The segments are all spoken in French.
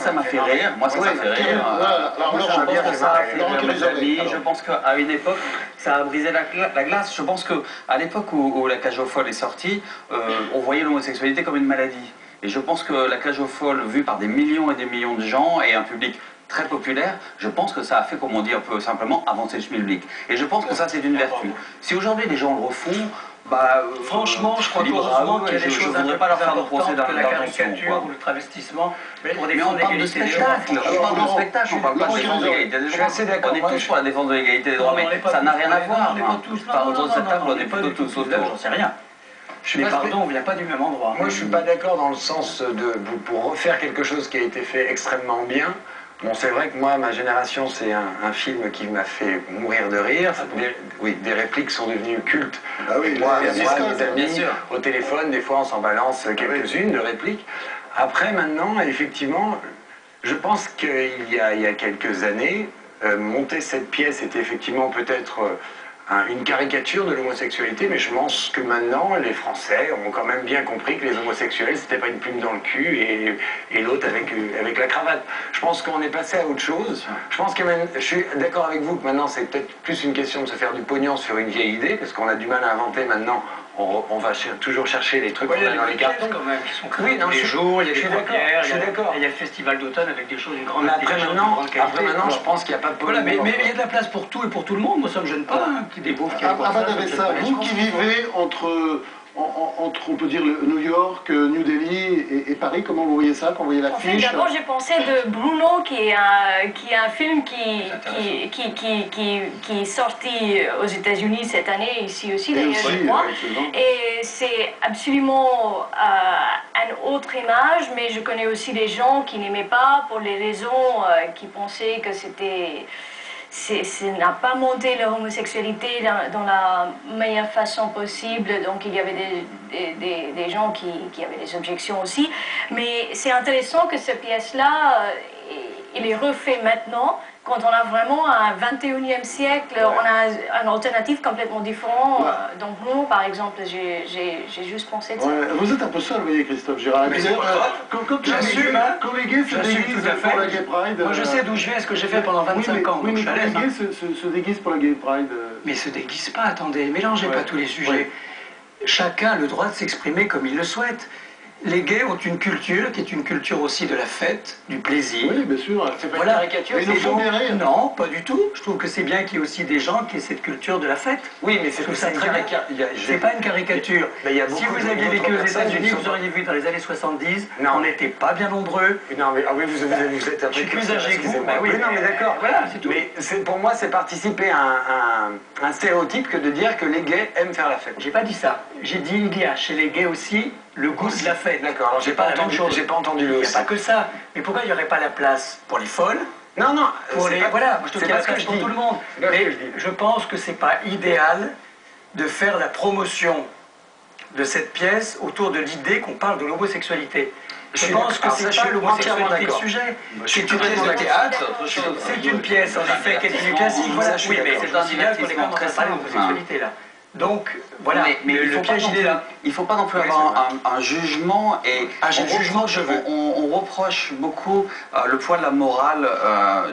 ça m'a fait rire. Moi, ça m'a fait rire. Je pense que ça a fait rire mes amis. Je pense qu'à une époque, ça a brisé la glace. Je pense qu'à l'époque où la cage aux folles est sortie, on voyait l'homosexualité comme une maladie. Et je pense que la cage aux folles, vue par des millions et des millions de gens et un public très populaire, je pense que ça a fait, comme on dit un peu simplement, avancer le schmilblick. Et je pense que ça, c'est une vertu. Si aujourd'hui les gens le refont, bah, franchement, je crois qu'heureusement qu'il y a des choses un peu pas leur plus faire de procès importantes que la d'intention, caricature ou le travestissement pour mais défendre on parle de l'égalité des spectacle, droits. on parle de spectacle, on parle pas de défense de l'égalité des droits. On est tous pour la défense de l'égalité des droits, mais ça n'a rien à voir. On n'est pas tous. Par autour de cette table, on est plutôt tous autour. J'en sais rien. Mais pardon, on ne vient pas du même endroit. Moi, je suis pas d'accord dans le sens de pour refaire quelque chose qui a été fait extrêmement bien. Bon, c'est vrai que moi, ma génération, c'est un film qui m'a fait mourir de rire. Oui, des répliques sont devenues cultes. Ah oui, moi, bien mes amis, au téléphone, des fois, on s'en balance quelques-unes de répliques. Après, maintenant, effectivement, je pense qu'il y a quelques années, monter cette pièce était effectivement peut-être une caricature de l'homosexualité, mais je pense que maintenant, les Français ont quand même bien compris que les homosexuels, c'était pas une plume dans le cul et l'autre avec la cravate. Je pense qu'on est passé à autre chose. Je pense que même, je suis d'accord avec vous que maintenant, c'est peut-être plus une question de se faire du pognon sur une vieille idée, parce qu'on a du mal à inventer maintenant. On va toujours chercher les trucs qu'on a dans les cartons. Quand même, qui sont créés tous les jours, il y a des premières, il y a le festival d'automne avec des choses d'une grande qualité. Après maintenant, je pense qu'il n'y a pas de voilà, mais il y a de la place pour tout et pour tout le monde. Moi, ça ne me gêne pas. Des beaufs qui vous qui vivez entre, on peut dire, New York, New Delhi et Paris, comment vous voyez ça quand vous voyez l'affiche? D'abord, j'ai pensé de Bruno, qui est un film qui est sorti aux États-Unis cette année, ici aussi d'ailleurs, je crois. Et c'est absolument une autre image, mais je connais aussi des gens qui n'aimaient pas pour les raisons qui pensaient que c'était... Ça n'a pas monté leur homosexualité dans la meilleure façon possible, donc il y avait des gens qui avaient des objections aussi. Mais c'est intéressant que cette pièce-là, il est refait maintenant, quand on a vraiment un 21e siècle, on a une alternative complètement différente. Donc nous, par exemple, j'ai juste pensé de ça. Vous êtes un peu seul, vous voyez, Christophe Girard. J'assume, quand les gays se déguisent pour la Gay Pride... Moi, je sais d'où je viens, ce que j'ai fait pendant 25 ans. Oui, mais quand les gays se déguisent pour la Gay Pride... Mais se déguisent pas, attendez, mélangez pas tous les sujets. Chacun a le droit de s'exprimer comme il le souhaite. Les gays ont une culture qui est une culture aussi de la fête, du plaisir. Oui, bien sûr. C'est pas une caricature. Mais ils nous font bien rire. Non, pas du tout. Je trouve que c'est bien qu'il y ait aussi des gens qui aient cette culture de la fête. Oui, mais c'est ça très bien. C'est pas une caricature. Si vous aviez vécu aux États-Unis, vous auriez vu dans les années 70, on n'était pas bien nombreux. Non, mais vous êtes un peu... Je suis plus âgé que vous. Oui, non, mais d'accord. Voilà, c'est tout. Mais pour moi, c'est participer à un stéréotype que de dire que les gays aiment faire la fête. J'ai pas dit ça. J'ai dit il y a chez les gays aussi le goût de la fête. D'accord, alors j'ai pas entendu le... Il n'y a pas que ça. Mais pourquoi il n'y aurait pas la place pour les folles? Non, non, voilà, moi je te dis la place pour tout le monde. Mais je pense que c'est pas idéal de faire la promotion de cette pièce autour de l'idée qu'on parle de l'homosexualité. Je pense que c'est pas l'homosexualité le sujet. C'est une pièce de théâtre. C'est une pièce, en effet, qui est devenue classique. Voilà, oui, mais c'est un divertissement très parler d'homosexualité là. Donc, voilà, mais le piège, il est là. Il ne faut pas non plus avoir un jugement, et on reproche beaucoup le poids de la morale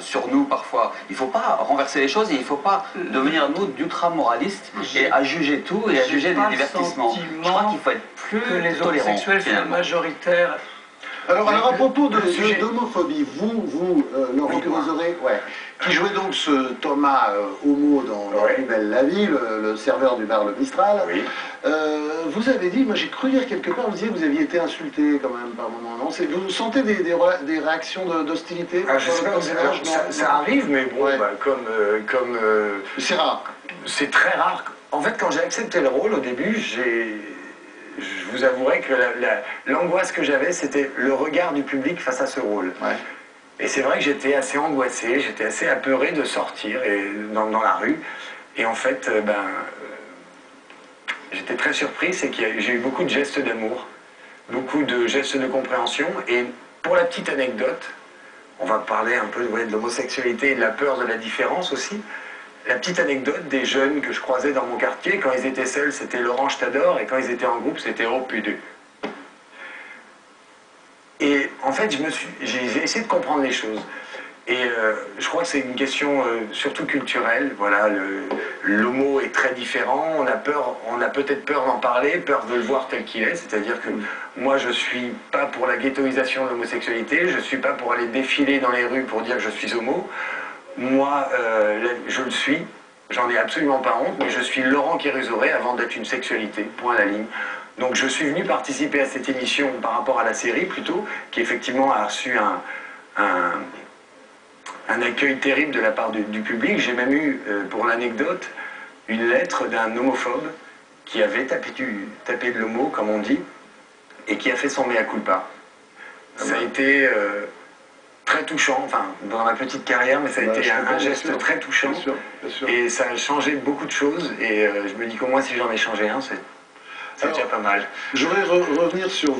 sur nous parfois. Il ne faut pas renverser les choses, et il ne faut pas devenir nous d'ultra-moralistes et à juger tout et à juger des divertissements. Je crois qu'il faut être plus que les tolérant, homosexuels sont majoritaires. Alors à propos d'homophobie, vous Laurent Curosoré, qui jouait donc ce Thomas homo dans La plus belle la vie, le serveur du bar Le Mistral, vous avez dit, moi j'ai cru lire quelque part, vous disiez que vous aviez été insulté quand même par moment, non? Vous sentez des réactions d'hostilité? Je sais pas, ça arrive, mais bon, comme c'est rare. C'est très rare. En fait, quand j'ai accepté le rôle, au début, je vous avouerai que l'angoisse que j'avais, c'était le regard du public face à ce rôle. Et c'est vrai que j'étais assez angoissé, j'étais assez apeuré de sortir dans la rue. Et en fait, j'étais très surpris, c'est que j'ai eu beaucoup de gestes d'amour, beaucoup de gestes de compréhension. Et pour la petite anecdote, on va parler un peu de l'homosexualité et de la peur de la différence aussi. La petite anecdote des jeunes que je croisais dans mon quartier, quand ils étaient seuls, c'était Laurent, je t'adore, et quand ils étaient en groupe, c'était Oh putain. Et en fait, j'ai essayé de comprendre les choses. Et je crois que c'est une question surtout culturelle. Voilà, l'homo est très différent. On a peut-être peur d'en parler, peur de le voir tel qu'il est. C'est-à-dire que moi, je suis pas pour la ghettoisation de l'homosexualité. Je suis pas pour aller défiler dans les rues pour dire que je suis homo. Moi, je le suis. J'en ai absolument pas honte, mais je suis Laurent Kérusoré avant d'être une sexualité. Point à la ligne. Donc, je suis venu participer à cette émission par rapport à la série plutôt, qui effectivement a reçu un accueil terrible de la part du public. J'ai même eu, pour l'anecdote, une lettre d'un homophobe qui avait tapé de l'homo, comme on dit, et qui a fait son mea culpa. Ça a été très touchant, enfin, dans ma petite carrière, mais ça a été un geste très touchant. Bien sûr, bien sûr. Et ça a changé beaucoup de choses, et je me dis qu'au moins si j'en ai changé un, c'est déjà pas mal. Je voudrais revenir sur